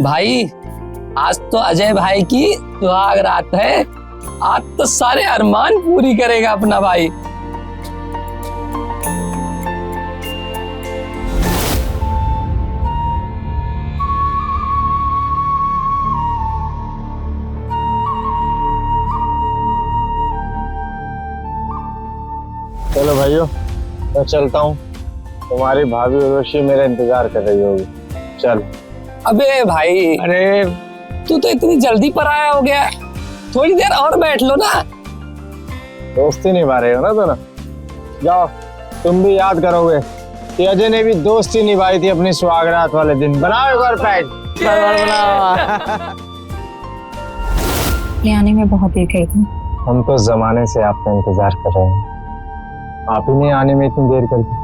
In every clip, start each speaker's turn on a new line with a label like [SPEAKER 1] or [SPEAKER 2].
[SPEAKER 1] भाई आज तो अजय भाई की सुहाग रात है। आज तो सारे अरमान पूरी करेगा अपना भाई।
[SPEAKER 2] चलो भाइयों, मैं चलता हूँ। तुम्हारी भाभी उर्वशी मेरा इंतजार कर रही होगी। चल।
[SPEAKER 1] अबे भाई,
[SPEAKER 2] अरे
[SPEAKER 1] तू तो इतनी जल्दी पर आया हो गया, थोड़ी देर और बैठ लो ना।
[SPEAKER 2] दोस्ती निभा रहे हो ना दोनों। जाओ, तुम भी याद करोगे कि अजय ने भी दोस्ती निभाई थी अपनी सुहागरात वाले दिन। बनाओ एक बार पैक।
[SPEAKER 3] ये आने में बहुत देर गई थी।
[SPEAKER 2] हम तो जमाने से आपका इंतजार कर रहे हैं, आप ही ने आने में इतनी देर कर दी।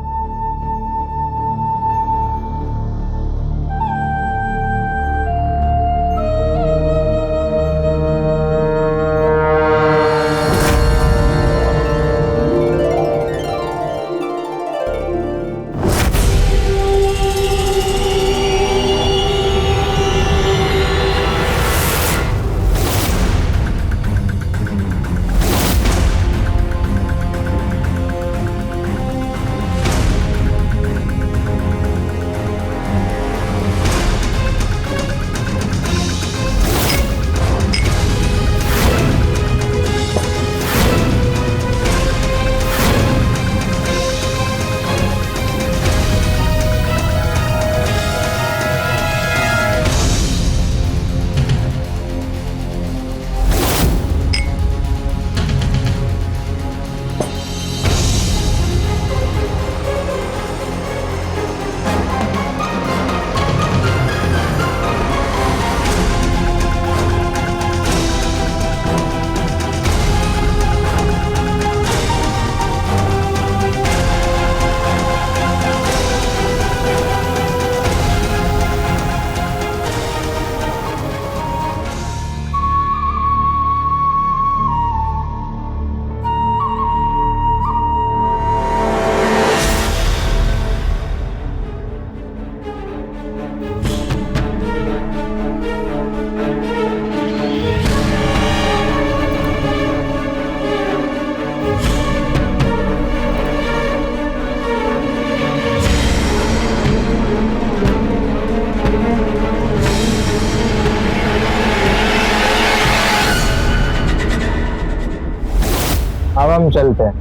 [SPEAKER 2] अब हम चलते हैं।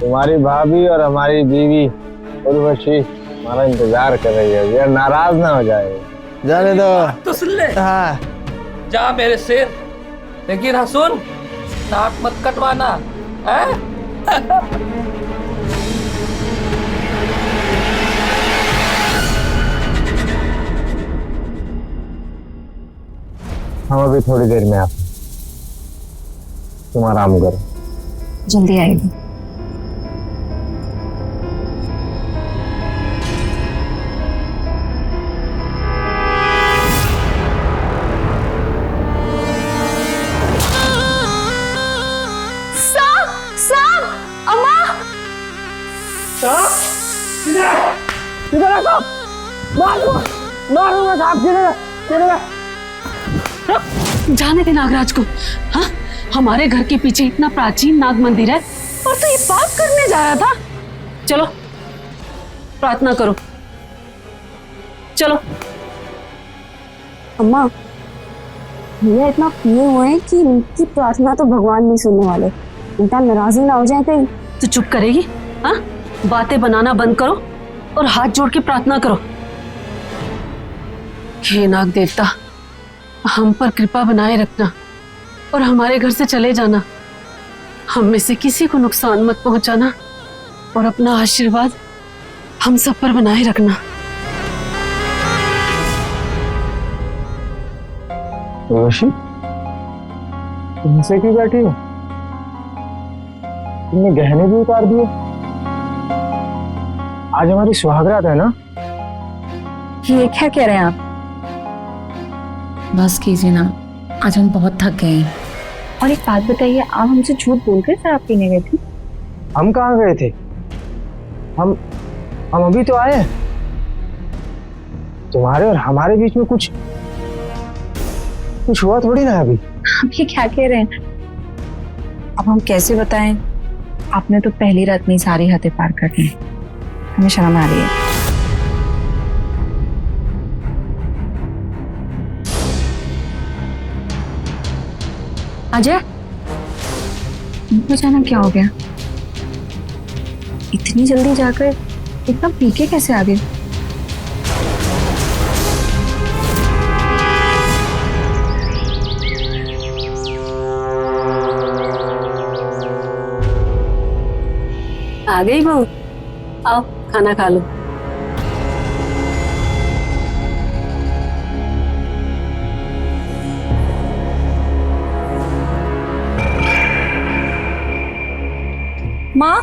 [SPEAKER 2] तुम्हारी भाभी और हमारी बीवी उर्वशी हमारा इंतजार कर रही है, यार नाराज ना हो जाए। जाने दो।
[SPEAKER 1] तो सुन ले।
[SPEAKER 2] हाँ।
[SPEAKER 1] जा मेरे शेर, लेकिन हाँ सुन, नाक मत कटवाना है।
[SPEAKER 2] हम अभी थोड़ी देर में आते हैं, तुम आराम करो।
[SPEAKER 3] जल्दी आएगी।
[SPEAKER 4] जाने दे नागराज को। हाँ, हमारे घर के पीछे इतना प्राचीन नाग मंदिर है और तो ये पाप करने जा रहा था। चलो प्रार्थना करो, चलो।
[SPEAKER 3] अम्मा, भैया इतना पिए हुए हैं कि इनकी प्रार्थना तो भगवान नहीं सुनने वाले। उल्टा नाराज ना हो जाए कहीं।
[SPEAKER 4] तो चुप करेगी? हाँ, बातें बनाना बंद करो और हाथ जोड़ के प्रार्थना करो। हे नाग देवता, हम पर कृपा बनाए रखना और हमारे घर से चले जाना। हम में से किसी को नुकसान मत पहुंचाना और अपना आशीर्वाद हम सब पर बनाए रखना।
[SPEAKER 2] उर्वशी, तुम से क्यों बैठी हो? तुमने गहने भी उतार दिए। आज हमारी सुहागरात है ना?
[SPEAKER 3] ये क्या कह रहे हैं आप?
[SPEAKER 5] बस कीजिए ना, आज हम बहुत थक गए हैं।
[SPEAKER 3] और एक बात बताइए, आप हमसे झूठ बोल कर शराब पीने गए थे?
[SPEAKER 2] हम कहाँ गए थे? हम अभी तो आए हैं। तुम्हारे और हमारे बीच में कुछ कुछ हुआ थोड़ी ना अभी।
[SPEAKER 5] आप ये क्या कह रहे हैं? अब हम कैसे बताएं? आपने तो पहली रात में सारी हदें पार कर दी। हमें शर्म आ रही है। अजय, अचानक क्या हो गया? इतनी जल्दी जाकर इतना पी के कैसे आ गए?
[SPEAKER 4] आ गई बहू, आओ खाना खा लो।
[SPEAKER 3] माँ,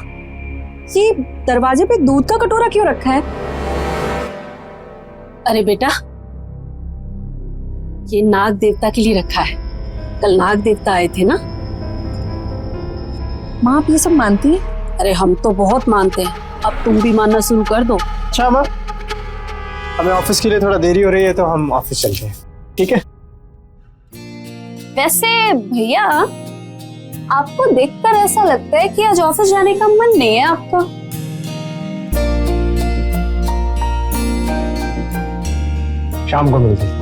[SPEAKER 3] ये दरवाजे पे दूध का कटोरा क्यों रखा है?
[SPEAKER 4] अरे बेटा, ये नाग देवता के लिए रखा है। कल नाग देवता आए थे ना।
[SPEAKER 3] माँ, आप ये सब मानती हैं?
[SPEAKER 4] अरे हम तो बहुत मानते हैं, अब तुम भी मानना शुरू कर दो।
[SPEAKER 2] अच्छा माँ, हमें ऑफिस के लिए थोड़ा देरी हो रही है तो हम ऑफिस चलते हैं, ठीक है?
[SPEAKER 3] वैसे भैया, आपको देखकर ऐसा लगता है कि आज ऑफिस जाने का मन नहीं है आपका।
[SPEAKER 2] शाम को मिलते हैं।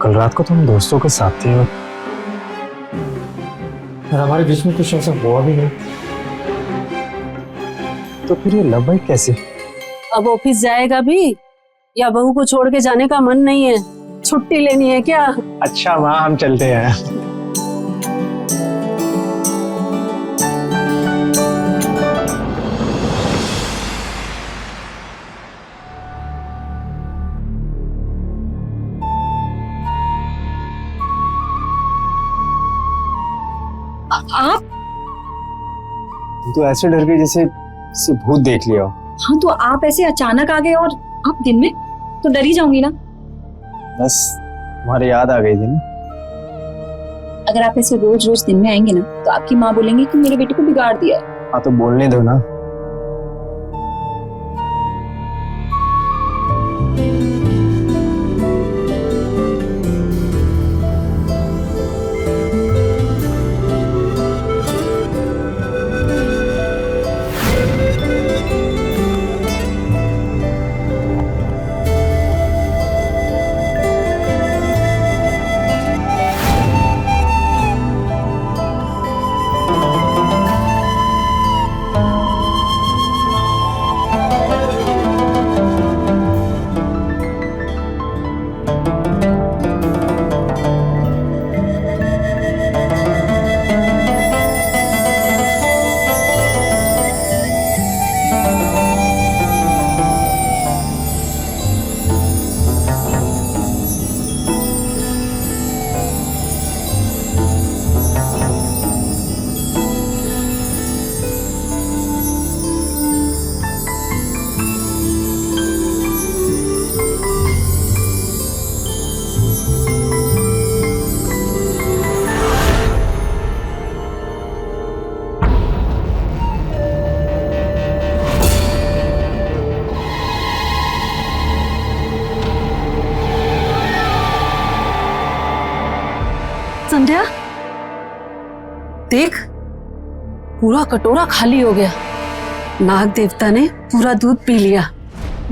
[SPEAKER 2] कल रात को तुम दोस्तों के साथ थे और हमारे बीच में कुछ ऐसा हुआ भी नहीं, तो फिर ये लव बाइट कैसे?
[SPEAKER 4] अब ऑफिस जाएगा भी या बहू को छोड़ के जाने का मन नहीं है? छुट्टी लेनी है क्या?
[SPEAKER 2] अच्छा माँ, हम चलते हैं।
[SPEAKER 3] आप?
[SPEAKER 2] तो ऐसे डर गई जैसे भूत देख लिया हो।
[SPEAKER 3] हाँ, तो आप ऐसे अचानक आ गए और आप दिन में तो डर ही जाऊंगी ना।
[SPEAKER 2] बस तुम्हारी याद आ गई थी ना।
[SPEAKER 3] अगर आप ऐसे रोज रोज दिन में आएंगे ना तो आपकी माँ बोलेंगी कि मेरे बेटे को बिगाड़ दिया है।
[SPEAKER 2] हाँ तो बोलने दो ना।
[SPEAKER 4] संध्या, देख पूरा कटोरा खाली हो गया। नाग देवता ने पूरा दूध पी लिया।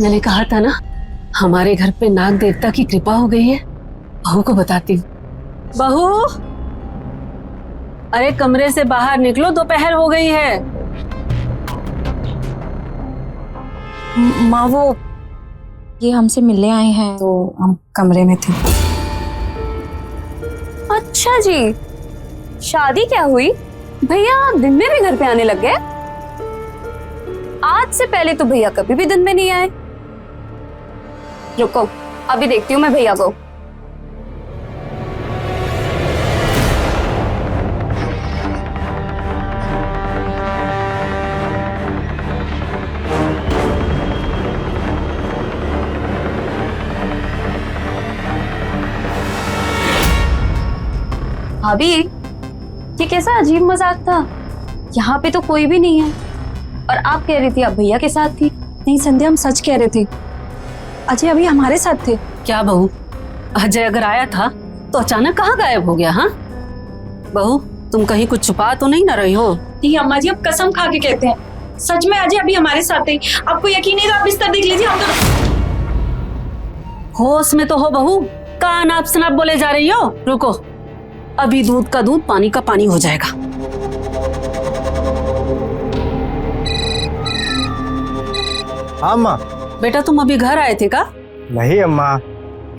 [SPEAKER 4] मैंने कहा था ना, हमारे घर पे नाग देवता की कृपा हो गई है। बहू को बताती हूँ। बहू, अरे कमरे से बाहर निकलो, दोपहर हो गई है।
[SPEAKER 5] माँ, वो ये हमसे मिलने आए हैं तो हम कमरे में थे।
[SPEAKER 3] अच्छा जी, शादी क्या हुई? भैया दिन में भी घर पे आने लग गए? आज से पहले तो भैया कभी भी दिन में नहीं आए। रुको, अभी देखती हूँ मैं भैया को। भाभी ये कैसा अजीब मजाक था? यहाँ पे तो कोई भी नहीं है और आप कह रही थी आप भैया के साथ थी।
[SPEAKER 5] नहीं संध्या, हम सच कह रहे थे। अजय अभी हमारे साथ थे।
[SPEAKER 4] क्या बहू, अजय अगर आया था तो अचानक कहाँ गायब हो गया? हाँ बहू, तुम कहीं कुछ छुपा तो नहीं ना रही हो?
[SPEAKER 5] नहीं अम्मा जी, अब कसम खा के कहते हैं सच में अजय अभी हमारे साथ थे। आपको यकीन नहीं तो आप बिस्तर देख लीजिए। हम तो
[SPEAKER 4] होश में तो हो बहू, कान आप सनाप बोले जा रही हो। रुको, अभी दूध का दूध पानी का पानी हो जाएगा।
[SPEAKER 2] हाँ अम्मा।
[SPEAKER 4] बेटा तुम अभी घर आए थे का?
[SPEAKER 2] नहीं अम्मा,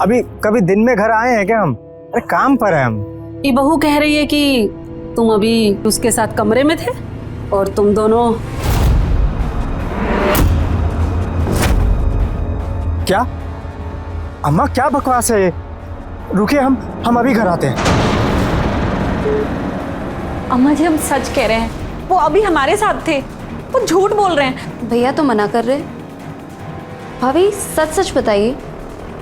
[SPEAKER 2] अभी कभी दिन में घर आए हैं क्या हम? अरे काम पर है हम।
[SPEAKER 4] ये बहू कह रही है कि तुम अभी उसके साथ कमरे में थे और तुम दोनों।
[SPEAKER 2] क्या अम्मा, क्या बकवास है ये? रुकिए, हम अभी घर आते हैं।
[SPEAKER 5] अम्मा जी हम सच कह रहे हैं, वो अभी हमारे साथ थे। वो झूठ बोल रहे हैं।
[SPEAKER 3] भैया तो मना कर रहे। भाभी सच सच बताइए,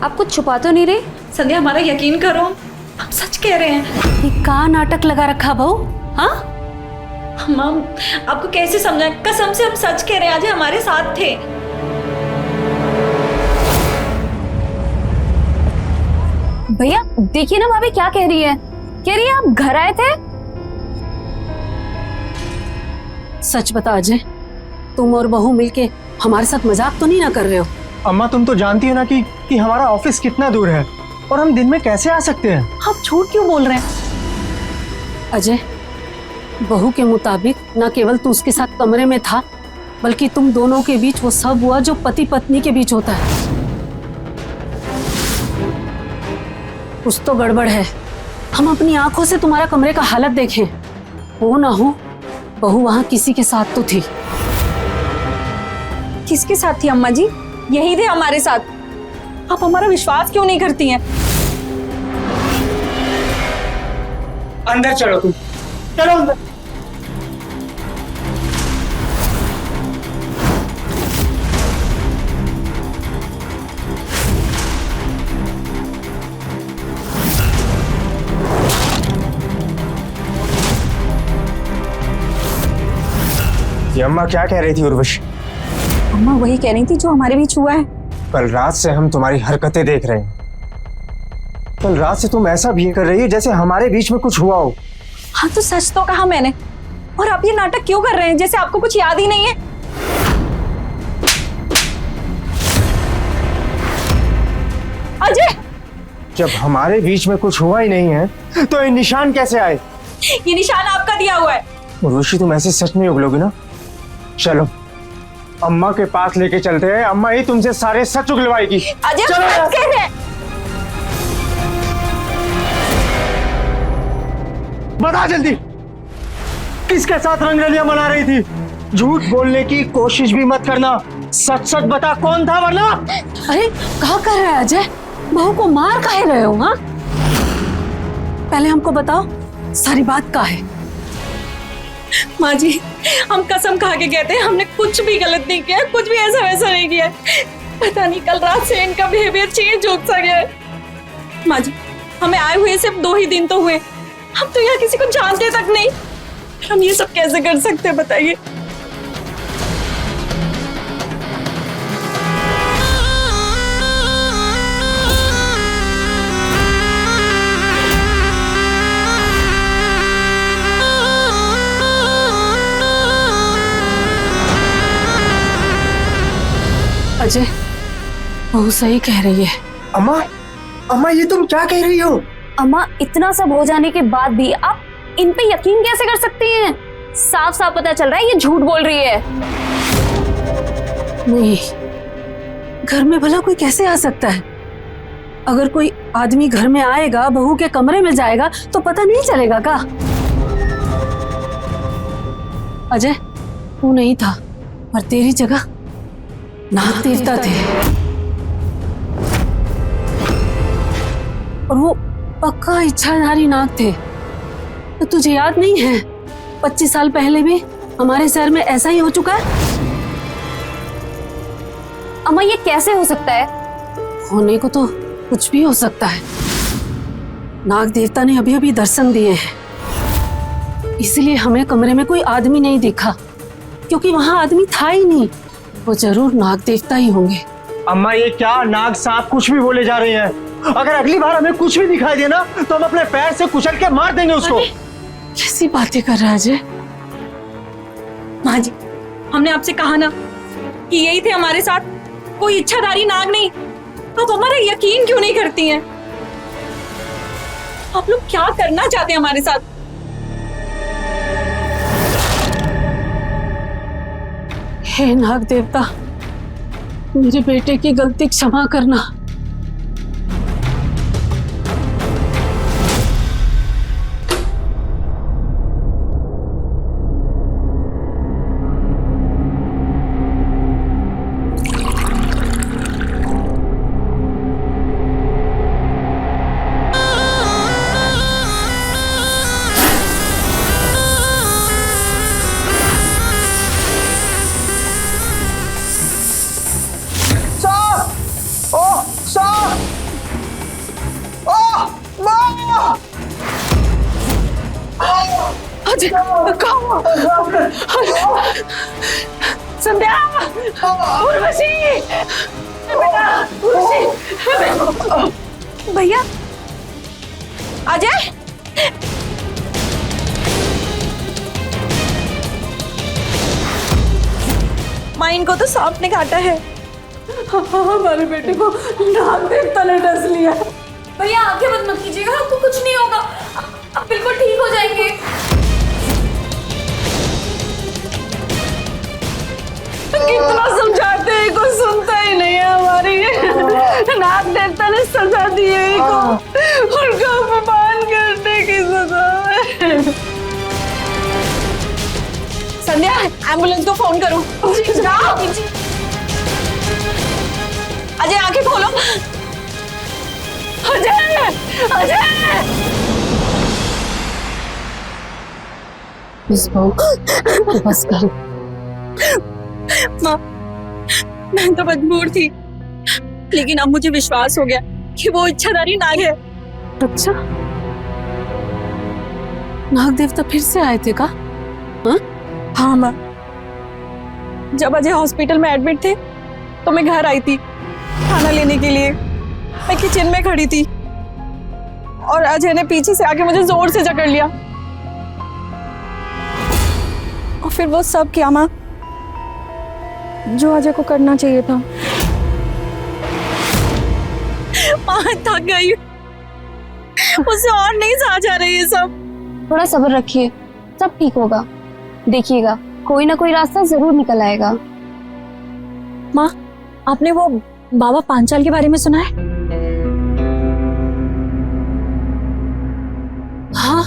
[SPEAKER 3] आप कुछ छुपा तो नहीं रहे?
[SPEAKER 5] संध्या हमारा यकीन करो, हम सच कह रहे हैं।
[SPEAKER 4] ये का नाटक लगा रखा बहू? हाँ
[SPEAKER 5] अम्मा आपको कैसे समझाएं, कसम से हम सच कह रहे हैं, अजय हमारे साथ थे।
[SPEAKER 3] भैया देखिए ना भाभी क्या कह रही है। कह रही है आप घर आए थे।
[SPEAKER 4] सच बता अजय, तुम और बहू मिलके हमारे साथ मजाक तो नहीं ना कर रहे हो?
[SPEAKER 2] अम्मा तुम तो जानती हो ना कि हमारा ऑफिस कितना दूर है और हम दिन में कैसे आ सकते हैं?
[SPEAKER 5] आप झूठ क्यों बोल रहे हैं?
[SPEAKER 4] अजय, बहू के मुताबिक न केवल तू उसके साथ कमरे में था, बल्कि तुम दोनों के बीच वो सब हुआ जो पति पत्नी के बीच होता है। कुछ तो गड़बड़ है। हम अपनी आंखों से तुम्हारा कमरे का हालत देखें। हो ना हो बहू वहां किसी के साथ तो थी।
[SPEAKER 5] किसके साथ थी अम्मा जी? यही थे हमारे साथ। आप हमारा विश्वास क्यों नहीं करती हैं?
[SPEAKER 2] अंदर चलो, तुम चलो अंदर। ये अम्मा क्या कह रही थी उर्वशी?
[SPEAKER 5] अम्मा वही कह रही थी जो हमारे बीच हुआ है।
[SPEAKER 2] कल रात से हम तुम्हारी हरकतें देख रहे हैं। कल रात से तुम ऐसा भी कर रही है जैसे हमारे बीच में कुछ हुआ हो।
[SPEAKER 5] हाँ तो सच तो कहा मैंने। और आप ये नाटक क्यों कर रहे हैं जैसे आपको कुछ याद ही नहीं है? अजय,
[SPEAKER 2] जब हमारे बीच में कुछ हुआ ही नहीं है तो ये निशान कैसे आए?
[SPEAKER 5] ये निशान आपका दिया हुआ है।
[SPEAKER 2] उर्वशी तुम ऐसे सच नहीं उगलोगी ना। चलो अम्मा के पास लेके चलते हैं, अम्मा ही तुमसे सारे सच उगलवाएगी।
[SPEAKER 5] अजय
[SPEAKER 2] चलो
[SPEAKER 5] सच कह रहे हैं।
[SPEAKER 2] बता जल्दी, किसके साथ रंगरलियां मना रही थी? झूठ बोलने की कोशिश भी मत करना, सच सच बता कौन था, वरना।
[SPEAKER 4] अरे कहा कर रहा है अजय? बहू को मार काहे रहे हो? हाँ पहले हमको बताओ सारी बात का है।
[SPEAKER 5] माँ जी हम कसम खा के कहते हैं हमने कुछ भी गलत नहीं किया, कुछ भी ऐसा वैसा नहीं किया। पता नहीं कल रात से इनका बिहेवियर चेंज हो सा गया है। माँ जी हमें आए हुए सिर्फ 2 ही दिन तो हुए, हम तो यहाँ किसी को जानते तक नहीं। हम ये सब कैसे कर सकते हैं बताइए?
[SPEAKER 4] अजय, बहू सही कह रही है।
[SPEAKER 2] अम्मा, अम्मा ये तुम क्या कह रही हो?
[SPEAKER 3] अम्मा इतना सब हो जाने के बाद भी आप इन पे यकीन कैसे कर सकती हैं? साफ साफ पता चल रहा है ये झूठ बोल रही है।
[SPEAKER 4] नहीं, घर में भला कोई कैसे आ सकता है? अगर कोई आदमी घर में आएगा, बहू के कमरे में जाएगा तो पता नहीं चलेगा का? अजय तू नहीं था, पर तेरी जगह नाग देवता थे और वो पक्का इच्छाधारी नाग थे। तो तुझे याद नहीं है 25 साल पहले भी हमारे शहर में ऐसा ही हो चुका है?
[SPEAKER 3] अम्मा ये कैसे हो सकता है?
[SPEAKER 4] होने को तो कुछ भी हो सकता है। नाग देवता ने अभी अभी दर्शन दिए हैं। इसलिए हमें कमरे में कोई आदमी नहीं दिखा, क्योंकि वहां आदमी था ही नहीं। वो जरूर नाग देवता ही होंगे।
[SPEAKER 2] अम्मा ये क्या नाग सांप कुछ भी बोले जा रहे हैं। अगर अगली बार हमें कुछ भी दिखाई देना तो हम अपने पैर से कुचल के मार देंगे उसको।
[SPEAKER 4] कैसी बातें कर रहा है अजय?
[SPEAKER 5] माँ जी, हमने आपसे कहा ना कि यही थे हमारे साथ, कोई इच्छाधारी नाग नहीं। आप हमारा यकीन क्यों नहीं करती हैं? आप लोग क्या करना चाहते हैं हमारे साथ?
[SPEAKER 4] हे नाग देवता, मेरे बेटे की गलती क्षमा करना।
[SPEAKER 5] संध्या, उर्वशी, बेटा, उर्वशी, भैया, अजय, माँ इनको तो सांप ने काटा है।
[SPEAKER 4] हमारे बेटे को नाग देवता ने डस लिया।
[SPEAKER 3] भैया आंखें बंद मत कीजिएगा, आपको कुछ नहीं होगा, आप बिल्कुल ठीक हो जाएंगे।
[SPEAKER 4] कितना समझाते हैं, कोई सुनता ही नहीं है हमारी। नाग देवता ने सजा दी है इनको, उनका अपमान करने की सजा है।
[SPEAKER 5] संध्या, एम्बुलेंस को फोन करो। जाओ। अजय आंखें खोलो।
[SPEAKER 4] अजय, अजय! बस कर।
[SPEAKER 5] माँ, मैं तो मजबूर थी, लेकिन अब मुझे विश्वास हो गया कि वो इच्छाधारी नाग है।
[SPEAKER 4] अच्छा, नाग देवता फिर से आए थे का?
[SPEAKER 5] हाँ माँ, जब अजय हॉस्पिटल में एडमिट थे तो मैं घर आई थी खाना लेने के लिए। मैं किचन में खड़ी थी और अजय ने पीछे से आके मुझे जोर से जकड़ लिया और फिर वो सब किया माँ जो अजय को करना चाहिए था। माँ थक गई, मुझसे और नहीं सहा जा रही है सब।
[SPEAKER 3] थोड़ा सब्र रखिए, सब ठीक होगा। देखिएगा कोई ना कोई रास्ता जरूर निकल आएगा।
[SPEAKER 5] माँ, आपने वो बाबा पांचाल के बारे में सुना है?
[SPEAKER 4] हाँ,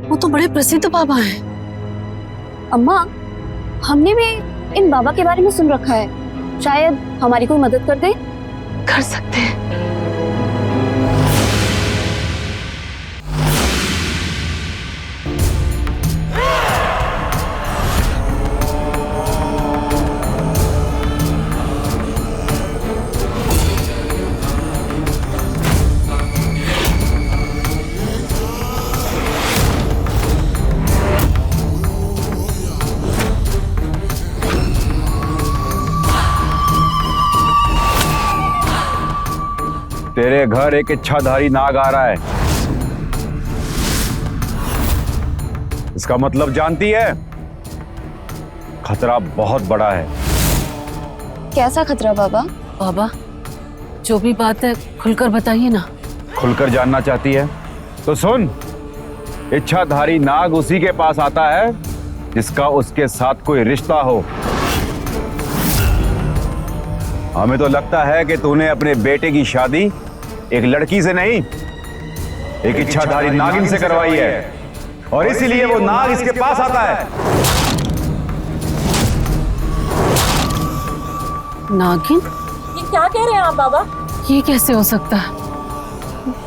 [SPEAKER 4] वो तो बड़े प्रसिद्ध बाबा हैं।
[SPEAKER 3] अम्मा, हमने भी इन बाबा के बारे में सुन रखा है, शायद हमारी कोई मदद कर दे।
[SPEAKER 4] कर सकते हैं।
[SPEAKER 6] तेरे घर एक इच्छाधारी नाग आ रहा है। इसका मतलब जानती है? खतरा बहुत बड़ा है।
[SPEAKER 3] कैसा खतरा बाबा?
[SPEAKER 4] बाबा, जो भी बात है खुलकर बताइए ना।
[SPEAKER 6] खुलकर जानना चाहती है तो सुन, इच्छाधारी नाग उसी के पास आता है जिसका उसके साथ कोई रिश्ता हो। हमें तो लगता है कि तूने अपने बेटे की शादी एक लड़की से नहीं, एक इच्छाधारी नागिन से करवाई है, और इसीलिए वो नाग इसके पास आता है।
[SPEAKER 4] नागिन?
[SPEAKER 5] ये क्या कह रहे हैं आप बाबा?
[SPEAKER 4] ये कैसे हो सकता है?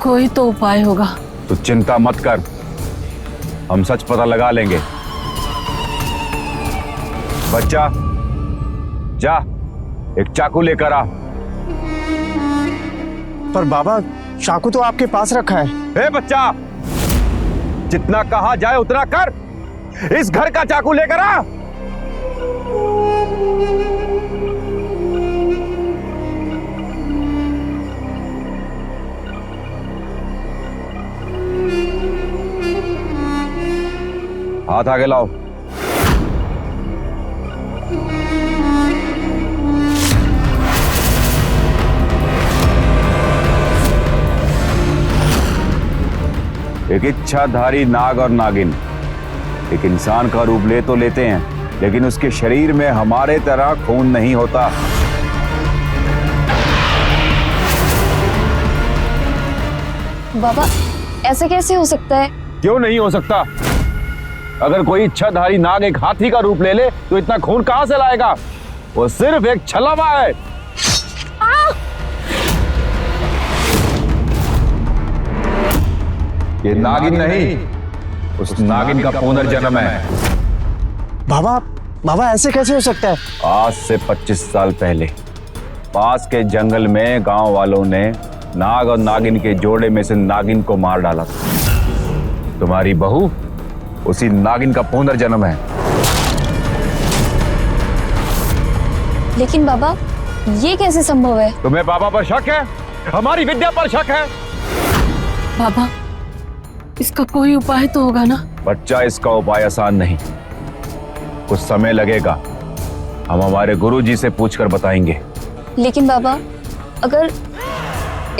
[SPEAKER 4] कोई तो उपाय होगा।
[SPEAKER 6] तो चिंता मत कर, हम सच पता लगा लेंगे। बच्चा, जा एक चाकू लेकर आ।
[SPEAKER 2] पर बाबा, चाकू तो आपके पास रखा है।
[SPEAKER 6] हे बच्चा, जितना कहा जाए उतना कर। इस घर का चाकू लेकर आ। हाथ आगे लाओ। एक इच्छाधारी नाग और नागिन एक इंसान का रूप ले तो लेते हैं, लेकिन उसके शरीर में हमारे तरह खून नहीं होता।
[SPEAKER 3] बाबा ऐसे कैसे हो सकता है?
[SPEAKER 6] क्यों नहीं हो सकता? अगर कोई इच्छाधारी नाग एक हाथी का रूप ले ले तो इतना खून कहां से लाएगा? वो सिर्फ एक छलावा है। ये नागिन नहीं, उस नागिन का पुनर्जन्म है।
[SPEAKER 2] बाबा बाबा ऐसे कैसे हो सकता है?
[SPEAKER 6] आज से 25 साल पहले पास के जंगल में गांव वालों ने नाग और नागिन के जोड़े में से नागिन को मार डाला था। तुम्हारी बहू उसी नागिन का पुनर्जन्म है।
[SPEAKER 3] लेकिन बाबा ये कैसे संभव है?
[SPEAKER 6] तुम्हें बाबा पर शक है? हमारी विद्या पर शक है?
[SPEAKER 4] बाबा इसका कोई उपाय तो होगा ना?
[SPEAKER 6] बच्चा, इसका उपाय आसान नहीं, कुछ समय लगेगा। हम हमारे गुरुजी से पूछकर बताएंगे।
[SPEAKER 3] लेकिन बाबा अगर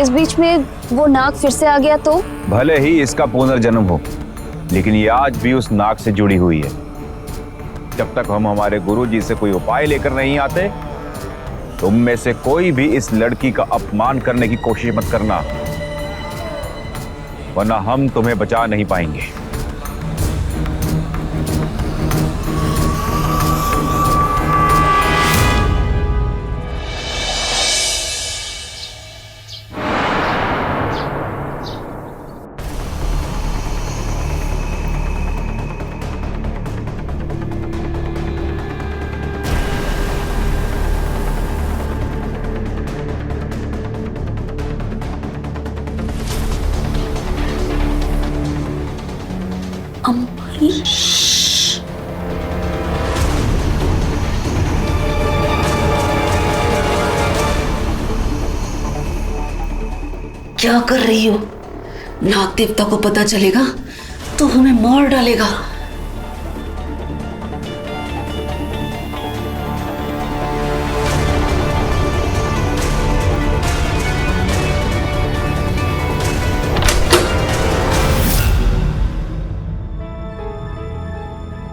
[SPEAKER 3] इस बीच में वो नाग फिर से आ गया तो?
[SPEAKER 6] भले ही इसका पुनर्जन्म हो, लेकिन ये आज भी उस नाग से जुड़ी हुई है। जब तक हम हमारे गुरुजी से कोई उपाय लेकर नहीं आते, तुम में से कोई भी इस लड़की का अपमान करने की कोशिश मत करना, वरना हम तुम्हें बचा नहीं पाएंगे।
[SPEAKER 7] क्या कर रही हो? नाग देवता को पता चलेगा तो हमें मार डालेगा।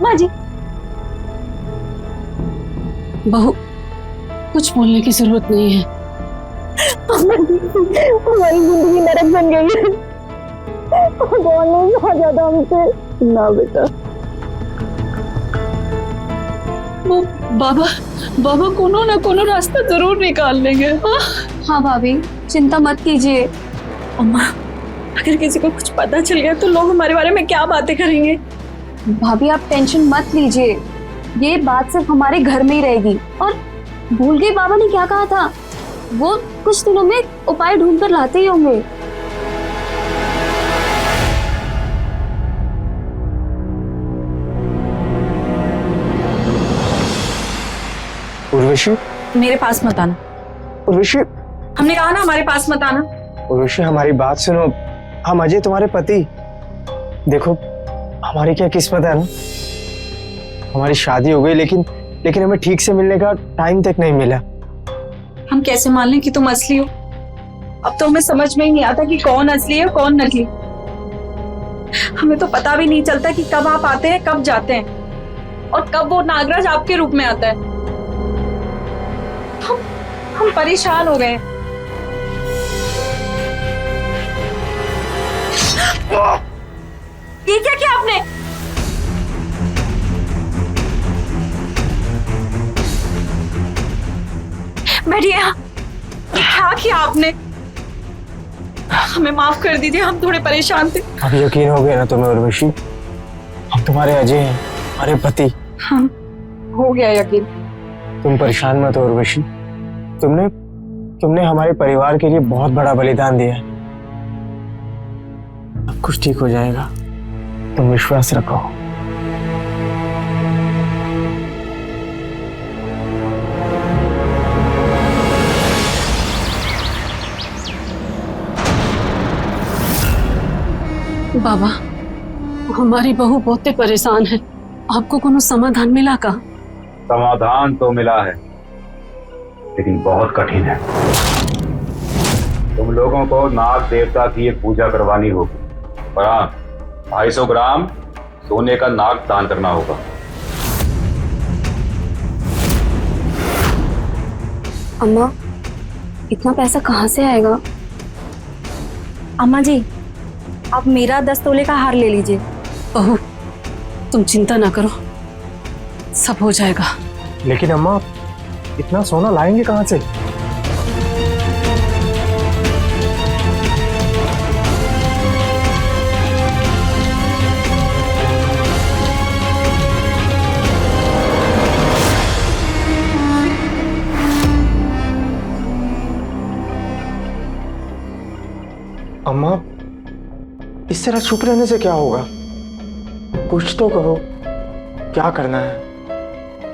[SPEAKER 3] माँ जी
[SPEAKER 4] बहू कुछ बोलने की जरूरत नहीं है।
[SPEAKER 3] हमारी जिंदगी नरक बन गई है। भगवान ने बहुत ज्यादा हमसे ना बेटा।
[SPEAKER 4] वो बाबा कोनो ना कोनो रास्ता जरूर निकाल लेंगे।
[SPEAKER 3] हाँ भाभी चिंता मत कीजिए।
[SPEAKER 5] अम्मा अगर किसी को कुछ पता चल गया तो लोग हमारे बारे में क्या बातें करेंगे?
[SPEAKER 3] भाभी आप टेंशन मत लीजिए, ये बात सिर्फ हमारे घर में ही रहेगी। और भूल गई बाबा ने क्या कहा था, वो कुछ दिनों में उपाय ढूंढ कर लाते ही होंगे।
[SPEAKER 2] उर्वशी
[SPEAKER 5] मेरे पास मत आना।
[SPEAKER 2] उर्वशी
[SPEAKER 5] हमने कहा ना हमारे पास मत आना।
[SPEAKER 2] उर्वशी हमारी बात सुनो, हम अजय तुम्हारे पति। देखो हमारी क्या किस्मत है ना, हमारी शादी हो गई लेकिन हमें ठीक से मिलने का टाइम तक नहीं मिला।
[SPEAKER 5] हम कैसे मान लें कि तुम असली हो? अब तो हमें समझ में ही नहीं आता कि कौन असली है कौन नकली। हमें तो पता भी नहीं चलता कि कब आप आते हैं कब जाते हैं और कब वो नागराज आपके रूप में आता है। हम परेशान हो गए। ये क्या किया आपने? बैठिए। ये क्या किया आपने? हमें माफ कर दीजिए, हम थोड़े परेशान थे।
[SPEAKER 2] अब यकीन हो गया ना तुम्हें उर्वशी, हम तुम्हारे अजय हैं, हमारे पति।
[SPEAKER 5] हम हो गया यकीन।
[SPEAKER 2] तुम परेशान मत हो उर्वशी, तुमने हमारे परिवार के लिए बहुत बड़ा बलिदान दिया है। अब कुछ ठीक हो जाएगा। तुम विश्वास रखो।
[SPEAKER 4] बाबा, हमारी बहू बहुते परेशान है, आपको कोनो समाधान मिला का?
[SPEAKER 6] समाधान तो मिला है, लेकिन बहुत कठिन है। तुम लोगों को नाग देवता की एक पूजा करवानी होगी और हाँ, 250 ग्राम सोने का नाग दान करना होगा।
[SPEAKER 3] अम्मा, इतना पैसा कहाँ से आएगा?
[SPEAKER 5] अम्मा जी, आप मेरा 10 तोले का हार ले लीजिए।
[SPEAKER 4] बहू, तुम चिंता ना करो, सब हो जाएगा।
[SPEAKER 2] लेकिन अम्मा, इतना सोना लाएंगे कहाँ से? अम्मा, इस तरह चुप रहने से क्या होगा? कुछ तो करो, क्या करना है?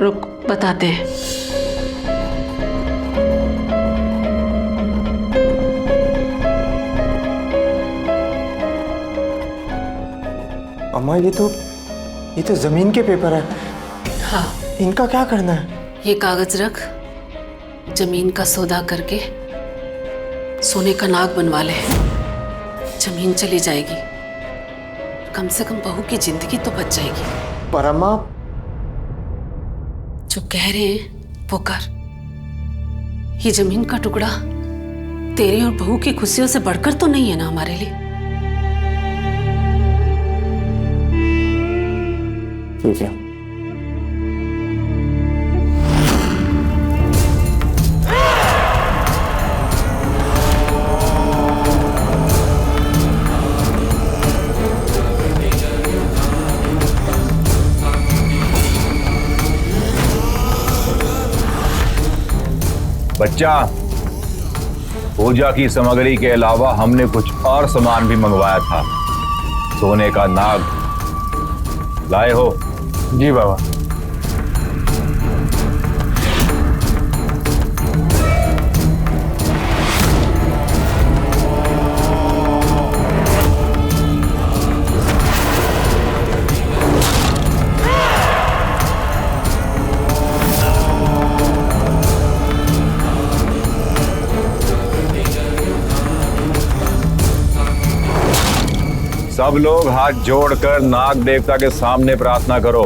[SPEAKER 4] रुक, बताते हैं।
[SPEAKER 2] अम्मा, ये तो जमीन के पेपर है।
[SPEAKER 4] हाँ,
[SPEAKER 2] इनका क्या करना है?
[SPEAKER 4] ये कागज रख, जमीन का सौदा करके सोने का नाग बनवा ले, जमीन चली जाएगी, कम से कम बहू की जिंदगी तो बच जाएगी।
[SPEAKER 2] पर अम्मा,
[SPEAKER 4] जो कह रहे हैं वो कर। ये जमीन का टुकड़ा तेरी और बहू की खुशियों से बढ़कर तो नहीं है ना हमारे लिए?
[SPEAKER 2] ठीक है।
[SPEAKER 6] बच्चा, पूजा की सामग्री के अलावा हमने कुछ और सामान भी मंगवाया था। सोने का नाग लाए हो?
[SPEAKER 2] जी बाबा।
[SPEAKER 6] सब लोग हाथ जोड़कर नाग देवता के सामने प्रार्थना करो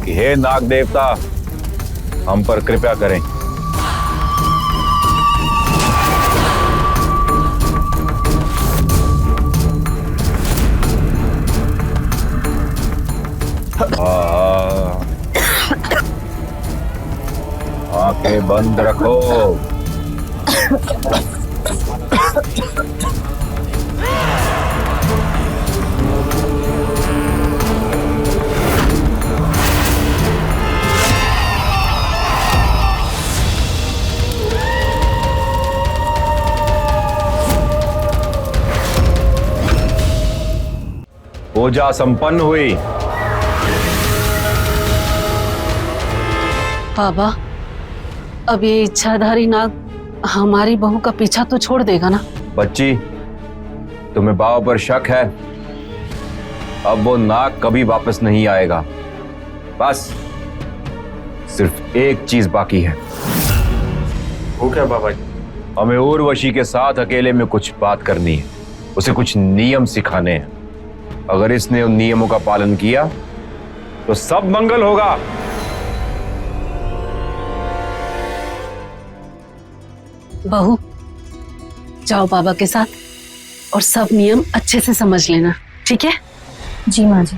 [SPEAKER 6] कि हे नाग देवता, हम पर कृपा करें। आंखें बंद रखो। पूजा संपन्न हुई।
[SPEAKER 4] बाबा, अब ये इच्छाधारी नाग हमारी बहू का पीछा तो छोड़ देगा ना?
[SPEAKER 6] बच्ची, तुम्हें बाबा पर शक है? अब वो नाग कभी वापस नहीं आएगा। बस सिर्फ एक चीज बाकी है।
[SPEAKER 2] वो क्या बाबा जी?
[SPEAKER 6] हमें उर्वशी के साथ अकेले में कुछ बात करनी है। उसे कुछ नियम सिखाने हैं। अगर इसने उन नियमों का पालन किया तो सब मंगल होगा।
[SPEAKER 4] बहू, जाओ बाबा के साथ और सब नियम अच्छे से समझ लेना, ठीक है?
[SPEAKER 5] जी माँ जी।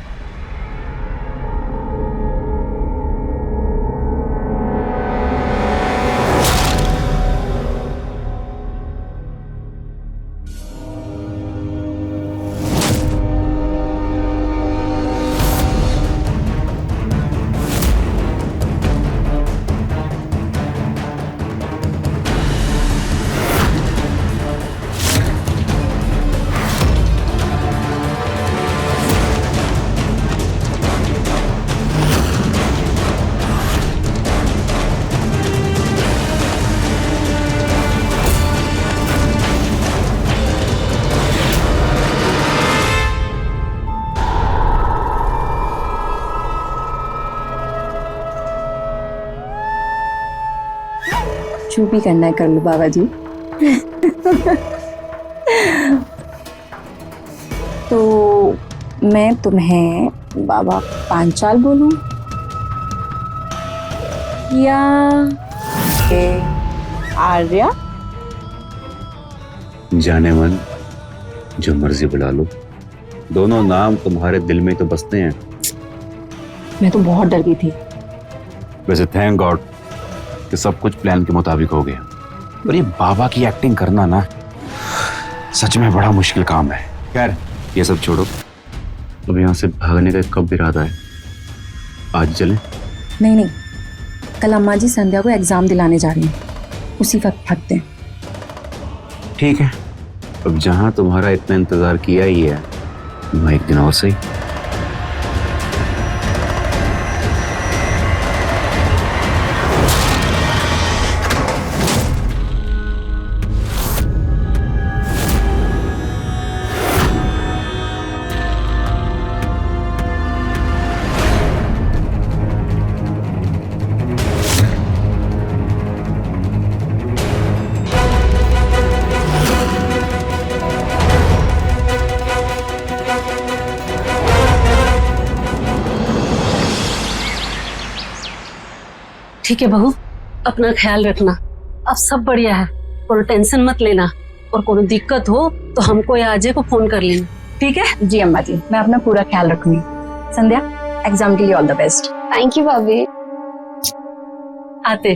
[SPEAKER 3] जो भी करना है कर लो बाबा जी। तो मैं तुम्हें बाबा पांचाल बोलूं या आर्या?
[SPEAKER 6] जाने मन, जो मर्जी बुला लो, दोनों नाम तुम्हारे दिल में तो बसते हैं।
[SPEAKER 3] मैं तो बहुत डर गई थी।
[SPEAKER 6] वैसे थैंक गॉड कि सब कुछ प्लान के मुताबिक हो गया। और ये बाबा की एक्टिंग करना ना सच में बड़ा मुश्किल काम है। खैर ये सब छोड़ो, अब यहाँ से भागने का कब इरादा है? आज चलें?
[SPEAKER 3] नहीं नहीं, कल अम्मा जी संध्या को एग्जाम दिलाने जा रही हैं, उसी वक्त भागते हैं।
[SPEAKER 6] ठीक है, अब जहाँ तुम्हारा इतना इंतजार किया ही है, वहाँ एक दिन और सही।
[SPEAKER 4] ठीक है बहू, अपना ख्याल रखना। अब सब बढ़िया है, कोई टेंशन मत लेना, और कोई दिक्कत हो तो हमको या अजय को फोन कर लेना, ठीक है?
[SPEAKER 3] जी अम्मा जी, मैं अपना पूरा ख्याल रखूंगी। संध्या, एग्जाम के लिए all the best. Thank you भाभी।
[SPEAKER 4] आते।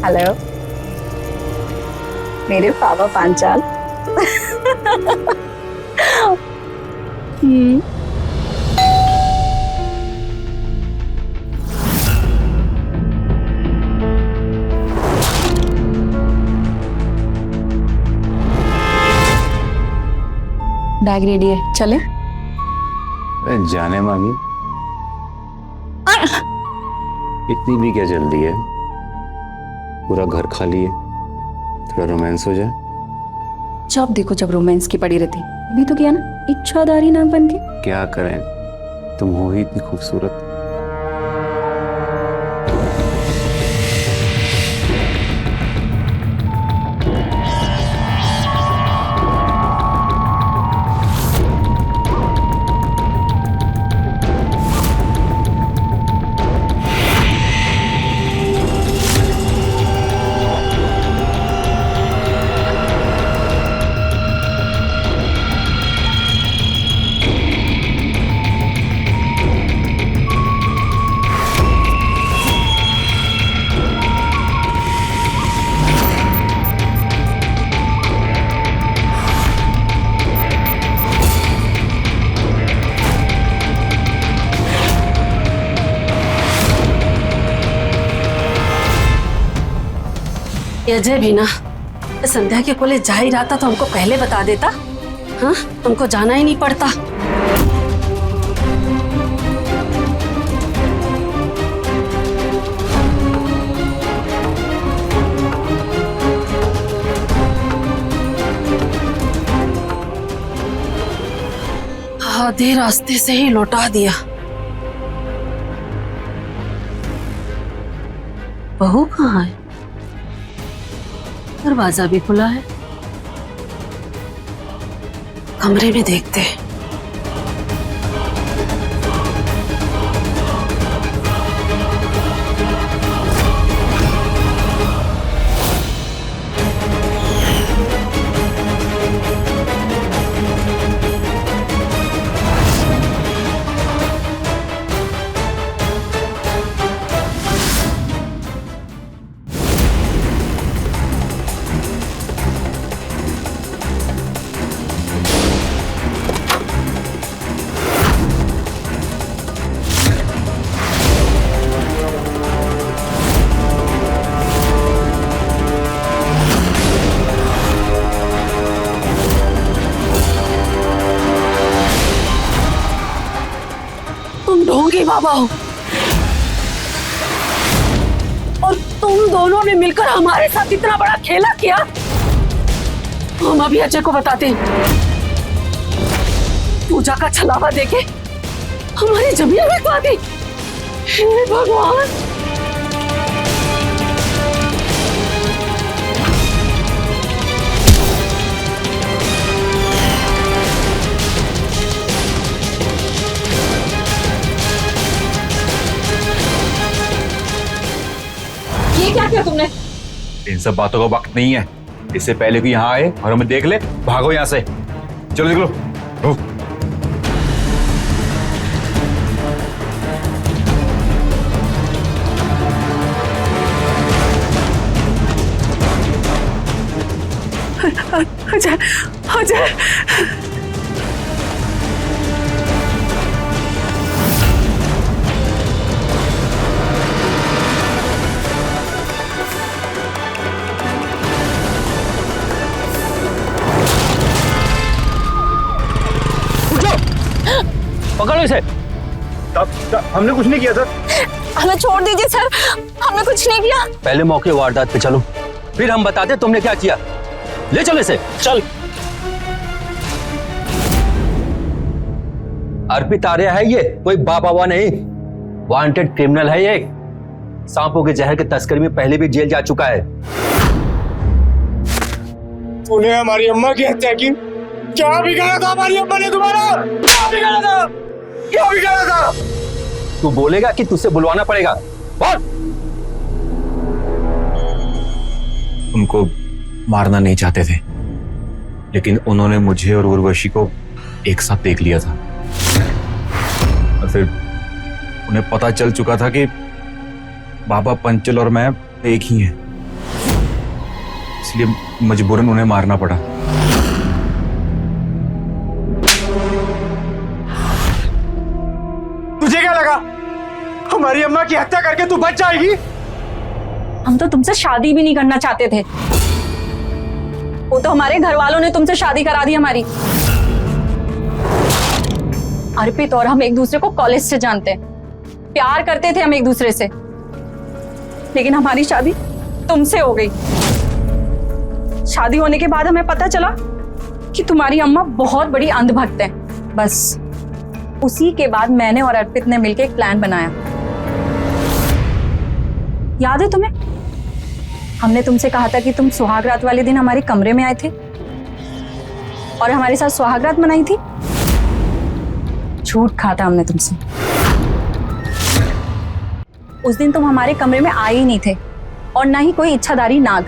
[SPEAKER 3] हेलो मेरे बाबा पांचाल। बैग रेडी है, चले?
[SPEAKER 6] जाने मामी, इतनी भी क्या जल्दी है? पूरा घर खाली है, थोड़ा रोमांस हो जाए।
[SPEAKER 3] जब देखो जब रोमांस की पड़ी रहती। अभी तो किया ना, इच्छाधारी नाग बन के।
[SPEAKER 6] क्या करें, तुम हो ही इतनी खूबसूरत।
[SPEAKER 4] अजय भी ना संध्या के कॉलेज जा ही रहा था तो हमको पहले बता देता। हाँ, तुमको जाना ही नहीं पड़ता। आधे रास्ते से ही लौटा दिया। बहू कहाँ है? दरवाजा भी खुला है, कमरे में देखते हैं। ढोंगी बाबा हो और तुम दोनों ने मिलकर हमारे साथ इतना बड़ा खेला किया। हम अभी अजय को बताते हैं। पूजा का छलावा देके हमारी जमीन बिकवा दी। हे भगवान।
[SPEAKER 5] ये क्या किया तुमने?
[SPEAKER 6] इन सब बातों का वक्त नहीं है। इससे पहले कि यहाँ आए और हमें देख ले, भागो यहाँ से। चलो निकलो। ओ।
[SPEAKER 4] अजय, अजय।
[SPEAKER 2] पकड़ो इसे।
[SPEAKER 6] हमने कुछ नहीं किया सर।
[SPEAKER 5] हमें छोड़ दीजिए सर, हमने कुछ नहीं किया।
[SPEAKER 2] पहले मौके वारदात पे चलो, फिर हम बताते तुमने क्या किया। ले चलो इसे। चल। अर्पित आर्या है ये, कोई बाबा नहीं। वांटेड क्रिमिनल है ये। सांपों के जहर के तस्करी में पहले भी जेल जा चुका है।
[SPEAKER 8] तूने हमारी अम्मा की हत्या की। क्या बिगाड़ा था हमारी अम्मा ने तुम्हारा? क्या बिगाड़ा था? क्या बिगाड़ा था?
[SPEAKER 2] तू बोलेगा कि तुझसे बुलवाना पड़ेगा? बोल।
[SPEAKER 6] उनको मारना नहीं चाहते थे, लेकिन उन्होंने मुझे और उर्वशी को एक साथ देख लिया था। और फिर उन्हें पता चल चुका था कि बाबा पंचल और मैं एक ही हैं, इसलिए मजबूरन उन्हें मारना पड़ा।
[SPEAKER 8] तुझे क्या लगा हमारी अम्मा की हत्या करके तू बच जाएगी?
[SPEAKER 5] हम तो तुमसे शादी भी नहीं करना चाहते थे। वो तो हमारे घर वालों ने तुमसे शादी करा दी हमारी। अर्पित और हम एक दूसरे को कॉलेज से जानते हैं, प्यार करते थे हम एक दूसरे से, लेकिन हमारी शादी तुमसे हो गई। शादी होने के बाद हमें पता चला कि तुम्हारी अम्मा बहुत बड़ी अंधभक्त है। बस उसी के बाद मैंने और अर्पित ने मिलकर एक प्लान बनाया। याद है तुम्हें? हमने तुमसे कहा था कि तुम सुहागरात वाले दिन हमारे कमरे में आए थे और हमारे साथ सुहागरात मनाई थी। झूठ कहा था हमने तुमसे। उस दिन तुम हमारे कमरे में आए ही नहीं थे और ना ही कोई इच्छाधारी नाग।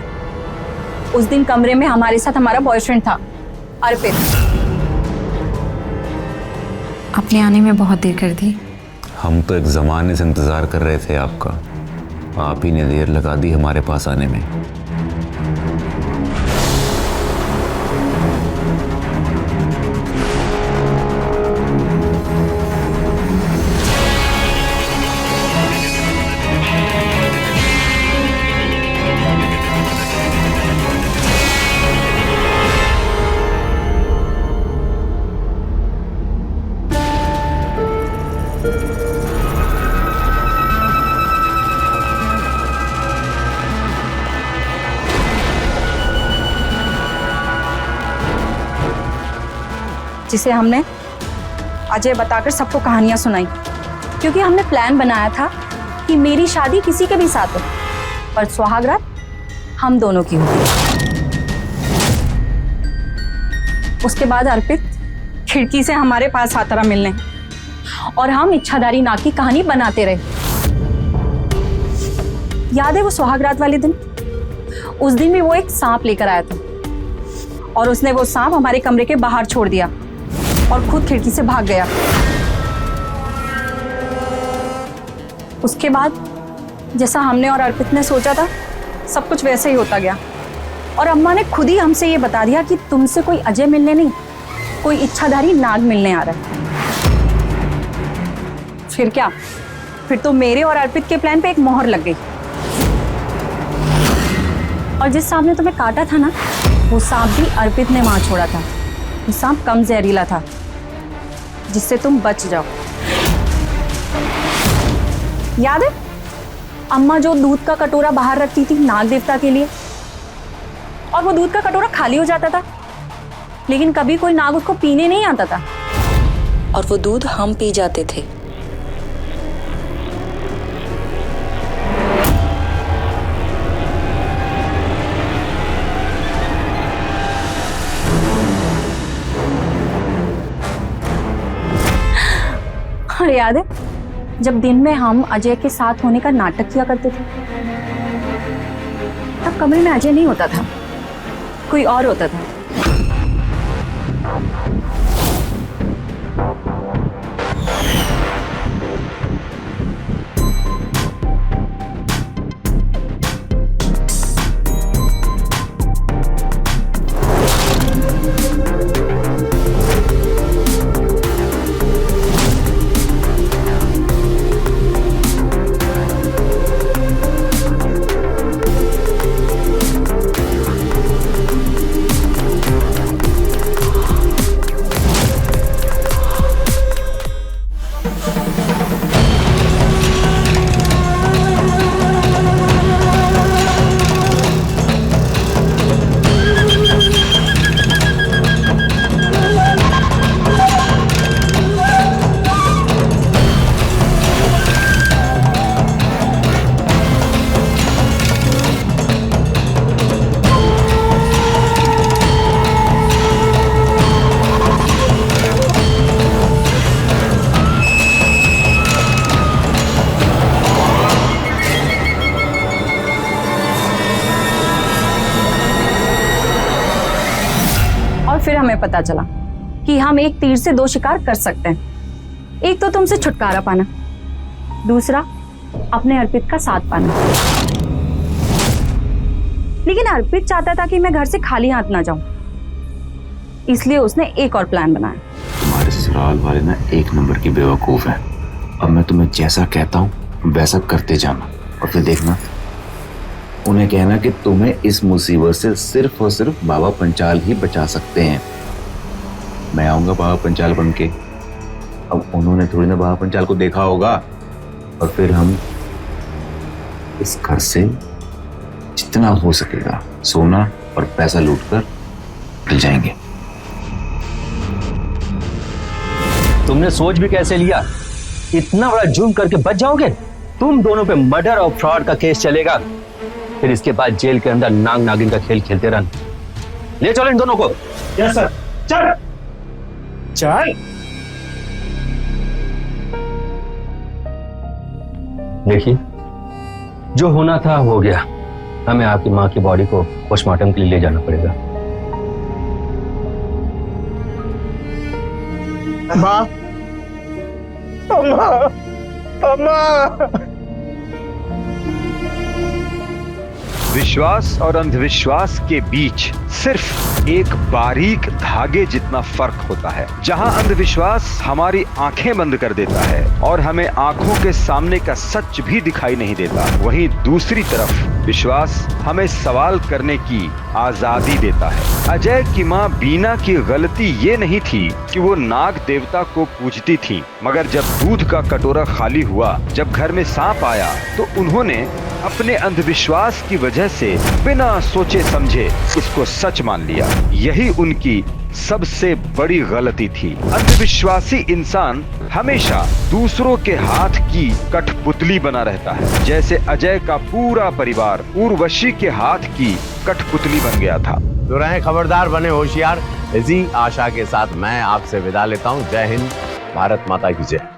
[SPEAKER 5] उस दिन कमरे में हमारे साथ हमारा बॉयफ्रेंड था, अर्पित।
[SPEAKER 3] आपने आने में बहुत देर कर दी।
[SPEAKER 9] हम तो एक ज़माने से इंतज़ार कर रहे थे आपका। आप ही ने देर लगा दी हमारे पास आने में।
[SPEAKER 5] जिसे हमने अजय बताकर सबको कहानियां सुनाई, क्योंकि हमने प्लान बनाया था कि मेरी शादी किसी के भी साथ हो, पर सुहागरात हम दोनों की होगी। उसके बाद अर्पित खिड़की से हमारे पास आता रहा मिलने और हम इच्छाधारी नाग की कहानी बनाते रहे। याद है वो सुहागरात वाले दिन? उस दिन भी वो एक सांप लेकर आया था और उसने वो सांप हमारे कमरे के बाहर छोड़ दिया और खुद खिड़की से भाग गया। उसके बाद जैसा हमने और अर्पित ने सोचा था, सब कुछ वैसे ही होता गया और अम्मा ने खुद ही हमसे ये बता दिया कि तुमसे कोई अजय मिलने नहीं, कोई इच्छाधारी नाग मिलने आ रहा है। फिर क्या? फिर तो मेरे और अर्पित के प्लान पे एक मोहर लग गई और जिस सांप ने तुम्हें काटा था ना, वो सांप भी अर्पित ने वहां छोड़ा था। वो सांप कम जहरीला था, जिससे तुम बच जाओ। याद है अम्मा जो दूध का कटोरा बाहर रखती थी नाग देवता के लिए, और वो दूध का कटोरा खाली हो जाता था लेकिन कभी कोई नाग उसको पीने नहीं आता था।
[SPEAKER 7] और वो दूध हम पी जाते थे।
[SPEAKER 5] और याद है जब दिन में हम अजय के साथ होने का नाटक किया करते थे, तब कमरे में अजय नहीं होता था, कोई और होता था। फिर हमें पता चला कि हम एक तीर से दो शिकार कर सकते हैं। एक तो तुमसे छुटकारा पाना, दूसरा अपने अर्पित का साथ पाना। लेकिन अर्पित चाहता था कि मैं घर से खाली हाथ ना जाऊं, इसलिए उसने एक और प्लान बनाया।
[SPEAKER 9] तुम्हारे ससुराल वाले ना एक नंबर की बेवकूफ है। अब मैं तुम्हें जैसा कहता हूँ वैसा करते जाना, और फिर देखना उन्हें कहना कि तुम्हें इस मुसीबत से सिर्फ और सिर्फ बाबा पंचाल ही बचा सकते हैं। मैं आऊंगा बाबा पंचाल बन के। अब उन्होंने थोड़ी ना बाबा पंचाल को देखा होगा, और फिर हम इस घर से जितना हो सकेगा सोना और पैसा लूटकर निकल जाएंगे।
[SPEAKER 10] तुमने सोच भी कैसे लिया? इतना बड़ा जुर्म करके बच जाओगे? तुम दोनों पे मर्डर और फ्रॉड का केस चलेगा, फिर इसके बाद जेल के अंदर नाग नागिन का खेल खेलते रहना। ले चलो इन दोनों को।
[SPEAKER 8] Yes sir. चल चल।
[SPEAKER 10] देखिए, जो होना था हो गया। हमें आपकी माँ की बॉडी को पोस्टमार्टम के लिए ले जाना पड़ेगा।
[SPEAKER 8] अम्मा, अम्मा, अम्मा।
[SPEAKER 6] विश्वास और अंधविश्वास के बीच सिर्फ एक बारीक धागे जितना फर्क होता है। जहां अंधविश्वास हमारी आंखें बंद कर देता है और हमें आंखों के सामने का सच भी दिखाई नहीं देता, वहीं दूसरी तरफ विश्वास हमें सवाल करने की आजादी देता है। अजय की माँ बीना की गलती ये नहीं थी कि वो नाग देवता को पूजती थी, मगर जब दूध का कटोरा खाली हुआ, जब घर में सांप आया, तो उन्होंने अपने अंधविश्वास की वजह से बिना सोचे समझे उसको सच मान लिया। यही उनकी सबसे बड़ी गलती थी। अंधविश्वासी इंसान हमेशा दूसरों के हाथ की कठपुतली बना रहता है, जैसे अजय का पूरा परिवार उर्वशी के हाथ की कठपुतली बन गया था।
[SPEAKER 11] तो रहें खबरदार, बने होशियार। इसी आशा के साथ मैं आपसे विदा लेता हूँ। जय हिंद, भारत माता की जय।